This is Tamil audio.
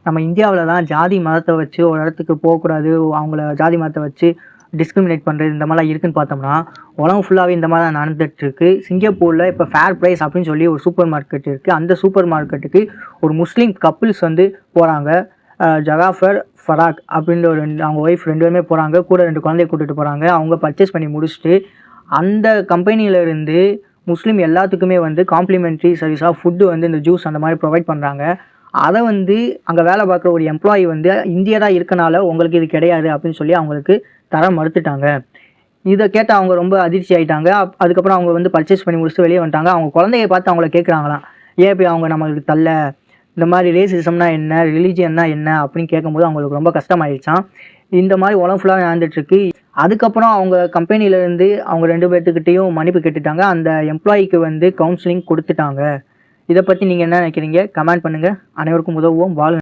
நம்ம இந்தியாவில் தான் ஜாதி மதத்தை வச்சு ஒரு இடத்துக்கு போகக்கூடாது, அவங்கள ஜாதி மதத்தை வச்சு டிஸ்கிரிமினேட் பண்ணுறது இந்த மாதிரிலாம் இருக்குன்னு பார்த்தோம்னா, உலகம் ஃபுல்லாகவே இந்த மாதிரி தான் நடந்துகிட்ருக்கு. சிங்கப்பூரில் இப்போ ஃபேர் ப்ரைஸ் அப்படின்னு சொல்லி ஒரு சூப்பர் மார்க்கெட் இருக்குது. அந்த சூப்பர் மார்க்கெட்டுக்கு ஒரு முஸ்லீம் கப்புள்ஸ் வந்து போகிறாங்க. ஜகாஃபர் ஃபராக் அப்படின்ற ஒரு அவங்க ஒய்ஃப் 2 பேருமே போகிறாங்க. கூட 2 குழந்தைய கூட்டிகிட்டு போகிறாங்க. அவங்க பர்ச்சேஸ் பண்ணி முடிச்சுட்டு அந்த கம்பெனியிலேருந்து முஸ்லீம் எல்லாத்துக்குமே வந்து காம்ப்ளிமெண்ட்ரி சர்வீஸாக ஃபுட்டு வந்து இந்த ஜூஸ் அந்த மாதிரி ப்ரொவைட் பண்ணுறாங்க. அதை வந்து அங்கே வேலை பார்க்குற ஒரு எம்ப்ளாயி வந்து இந்தியராக இருக்கனால உங்களுக்கு இது கிடையாது அப்படின்னு சொல்லி அவங்களுக்கு தர மறுத்துட்டாங்க. இதை கேட்ட அவங்க ரொம்ப அதிர்ச்சி ஆகிட்டாங்க. அதுக்கப்புறம் அவங்க வந்து பர்ச்சேஸ் பண்ணி முடிச்சுட்டு வெளியே வந்துட்டாங்க. அவங்க குழந்தைய பார்த்து அவங்கள கேட்குறாங்களாம், ஏன் இப்படி அவங்க நம்மளுக்கு தள்ள, இந்த மாதிரி ரேசிசம்னா என்ன, ரிலீஜியன்னா என்ன அப்படின்னு கேட்கும்போது அவங்களுக்கு ரொம்ப கஷ்டமாயிடுச்சான். இந்த மாதிரி உலகம் ஃபுல்லாக நடந்துட்டுருக்கு. அதுக்கப்புறம் அவங்க கம்பெனிலேருந்து அவங்க 2 பேர்த்துக்கிட்டையும் மன்னிப்பு கேட்டுட்டாங்க. அந்த எம்ப்ளாயிக்கு வந்து கவுன்சிலிங் கொடுத்துட்டாங்க. இதை பற்றி நீங்கள் என்ன நினைக்கிறீங்க? கமெண்ட் பண்ணுங்கள். அனைவருக்கும் உதவுவோம். வாழுங்க.